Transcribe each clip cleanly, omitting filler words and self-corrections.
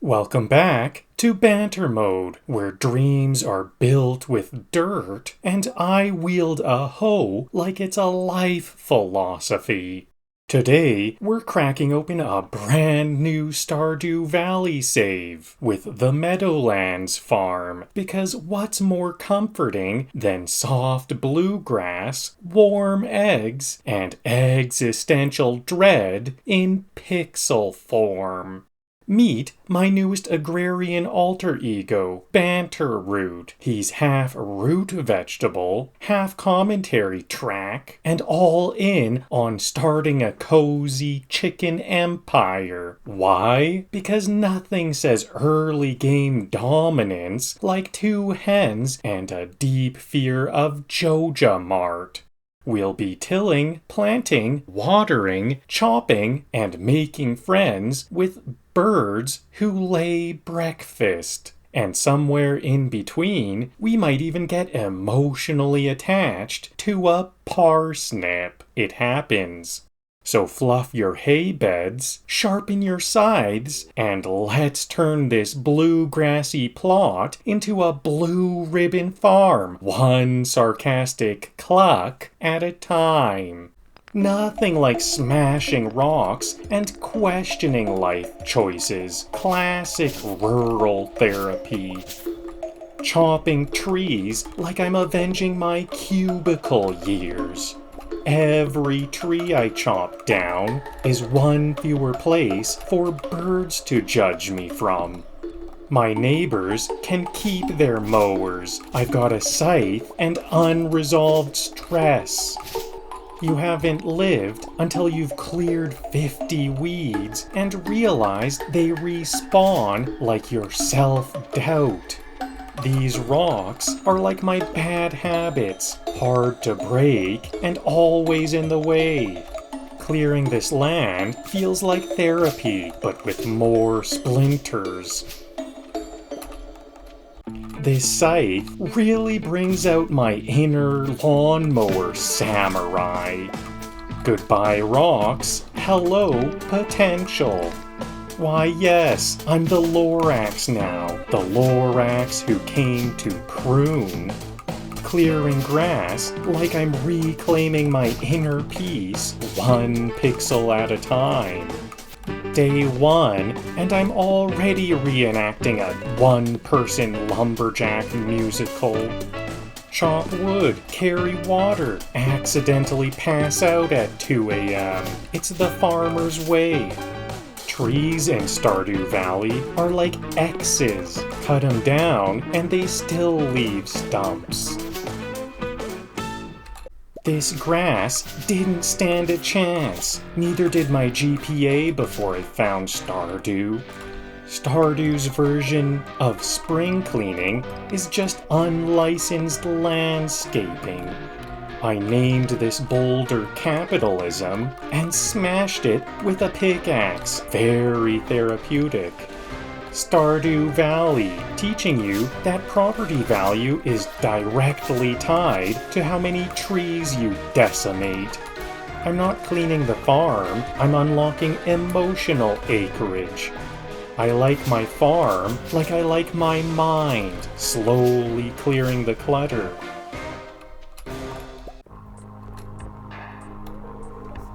Welcome back to Banter Mode, where dreams are built with dirt and I wield a hoe like it's a life philosophy. Today, we're cracking open a brand new Stardew Valley save with the Meadowlands Farm, because what's more comforting than soft bluegrass, warm eggs, and existential dread in pixel form? Meet my newest agrarian alter ego, Banterroot. He's half root vegetable, half commentary track, and all in on starting a cozy chicken empire. Why? Because nothing says early game dominance like 2 hens and a deep fear of Joja Mart. We'll be tilling, planting, watering, chopping, and making friends with birds who lay breakfast. And somewhere in between, we might even get emotionally attached to a parsnip. It happens. So fluff your hay beds, sharpen your scythes, and let's turn this bluegrassy plot into a blue ribbon farm, one sarcastic cluck at a time. Nothing like smashing rocks and questioning life choices. Classic rural therapy. Chopping trees like I'm avenging my cubicle years. Every tree I chop down is one fewer place for birds to judge me from. My neighbors can keep their mowers. I've got a scythe and unresolved stress. You haven't lived until you've cleared 50 weeds and realized they respawn like your self-doubt. These rocks are like my bad habits, hard to break and always in the way. Clearing this land feels like therapy, but with more splinters. This scythe really brings out my inner lawnmower samurai. Goodbye rocks, hello potential. Why yes, I'm the Lorax now, the Lorax who came to prune. Clearing grass like I'm reclaiming my inner peace, one pixel at a time. Day 1, and I'm already reenacting a one-person lumberjack musical. Chop wood, carry water, accidentally pass out at 2 a.m. It's the farmer's way. Trees in Stardew Valley are like X's. Cut them down and they still leave stumps. This grass didn't stand a chance. Neither did my GPA before I found Stardew. Stardew's version of spring cleaning is just unlicensed landscaping. I named this boulder capitalism and smashed it with a pickaxe. Very therapeutic. Stardew Valley, teaching you that property value is directly tied to how many trees you decimate. I'm not cleaning the farm, I'm unlocking emotional acreage. I like my farm like I like my mind, slowly clearing the clutter.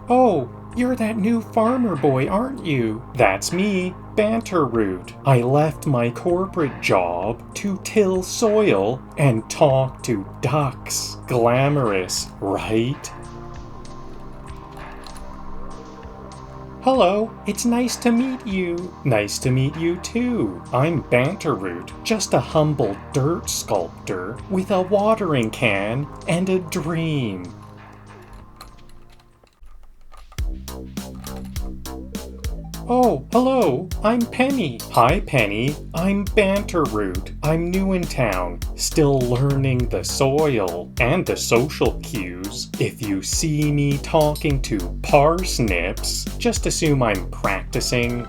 Oh, you're that new farmer boy, aren't you? That's me, Banterroot. I left my corporate job to till soil and talk to ducks. Glamorous, right? Hello, it's nice to meet you. Nice to meet you too. I'm Banterroot, just a humble dirt sculptor with a watering can and a dream. Oh, hello, I'm Penny. Hi, Penny. I'm Banterroot. I'm new in town, still learning the soil and the social cues. If you see me talking to parsnips, just assume I'm practicing.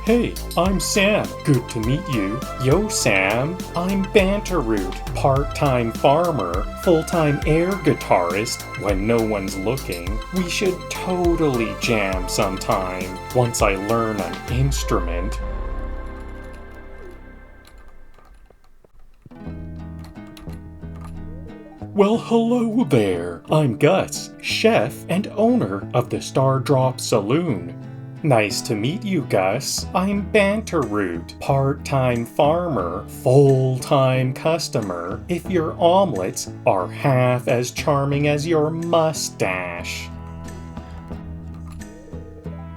Hey, I'm Sam. Good to meet you. Yo, Sam. I'm Banterroot, part-time farmer, full-time air guitarist when no one's looking. We should totally jam sometime once I learn an instrument. Well, hello there. I'm Gus, chef and owner of the Stardrop Saloon. Nice to meet you, Gus. I'm Banterroot, part-time farmer, full-time customer, if your omelets are half as charming as your mustache.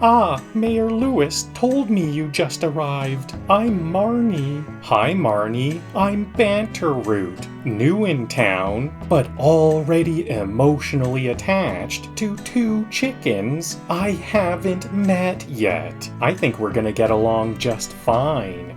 Ah, Mayor Lewis told me you just arrived. I'm Marnie. Hi, Marnie. I'm Banterroot, new in town, but already emotionally attached to 2 chickens I haven't met yet. I think we're gonna get along just fine.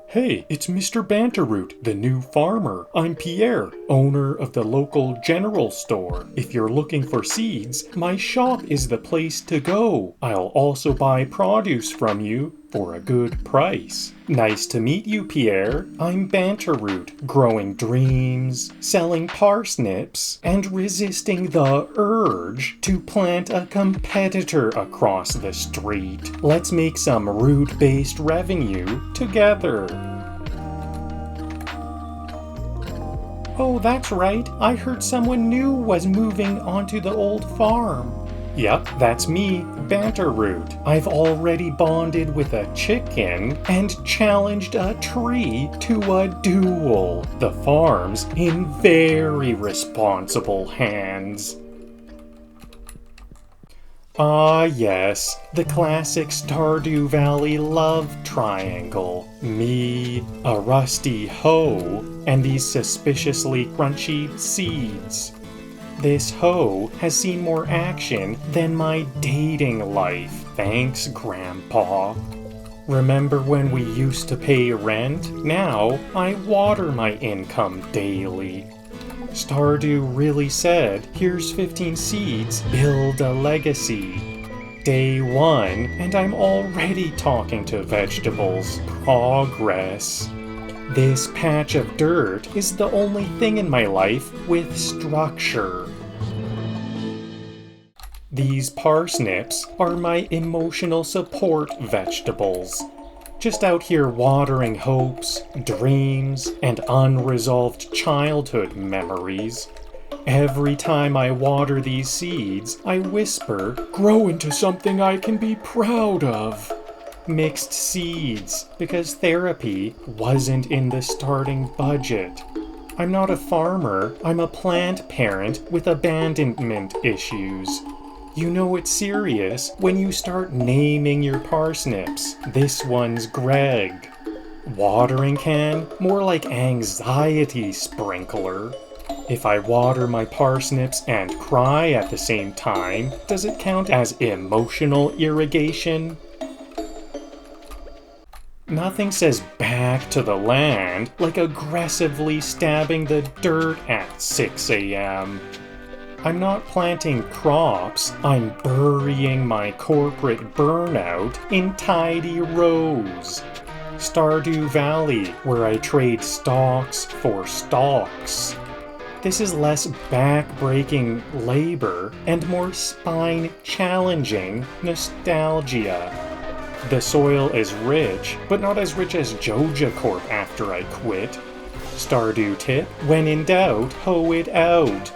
Hey, it's Mr. Banterroot, the new farmer. I'm Pierre, owner of the local general store. If you're looking for seeds, my shop is the place to go. I'll also buy produce from you for a good price. Nice to meet you, Pierre. I'm Banterroot, growing dreams, selling parsnips, and resisting the urge to plant a competitor across the street. Let's make some root-based revenue together. Oh, that's right. I heard someone new was moving onto the old farm. Yep, that's me, Banterroot. I've already bonded with a chicken and challenged a tree to a duel. The farm's in very responsible hands. Ah yes, the classic Stardew Valley love triangle. Me, a rusty hoe, and these suspiciously crunchy seeds. This hoe has seen more action than my dating life, thanks, Grandpa. Remember when we used to pay rent? Now I water my income daily. Stardew really said, here's 15 seeds, build a legacy. Day 1, and I'm already talking to vegetables. Progress. This patch of dirt is the only thing in my life with structure. These parsnips are my emotional support vegetables. Just out here watering hopes, dreams, and unresolved childhood memories. Every time I water these seeds, I whisper, grow into something I can be proud of. Mixed seeds, because therapy wasn't in the starting budget. I'm not a farmer, I'm a plant parent with abandonment issues. You know it's serious when you start naming your parsnips. This one's Greg. Watering can? More like anxiety sprinkler. If I water my parsnips and cry at the same time, does it count as emotional irrigation? Nothing says back to the land like aggressively stabbing the dirt at 6 a.m. I'm not planting crops, I'm burying my corporate burnout in tidy rows. Stardew Valley, where I trade stocks for stalks. This is less back-breaking labor and more spine-challenging nostalgia. The soil is rich, but not as rich as Joja Corp after I quit. Stardew tip, when in doubt, hoe it out.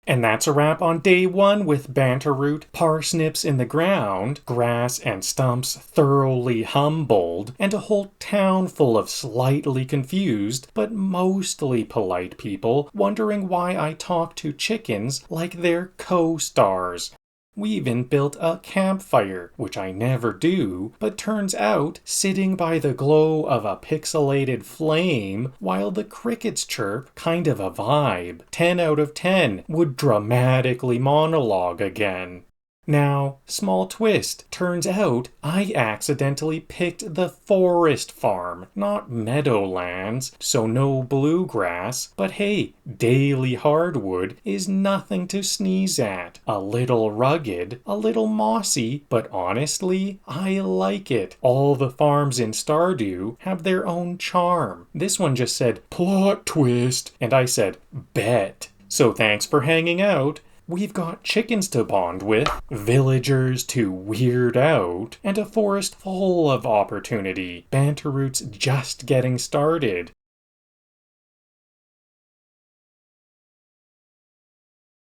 And that's a wrap on day 1 with Banterroot, parsnips in the ground, grass and stumps thoroughly humbled, and a whole town full of slightly confused but mostly polite people wondering why I talk to chickens like they're co-stars. We even built a campfire, which I never do, but turns out sitting by the glow of a pixelated flame while the crickets chirp, kind of a vibe. 10 out of 10 would dramatically monologue again. Now, small twist. Turns out I accidentally picked the forest farm, not Meadowlands, so no bluegrass. But hey, daily hardwood is nothing to sneeze at. A little rugged, a little mossy, but honestly, I like it. All the farms in Stardew have their own charm. This one just said, plot twist, and I said, bet. So thanks for hanging out. We've got chickens to bond with, villagers to weird out, and a forest full of opportunity. Banterroot's just getting started.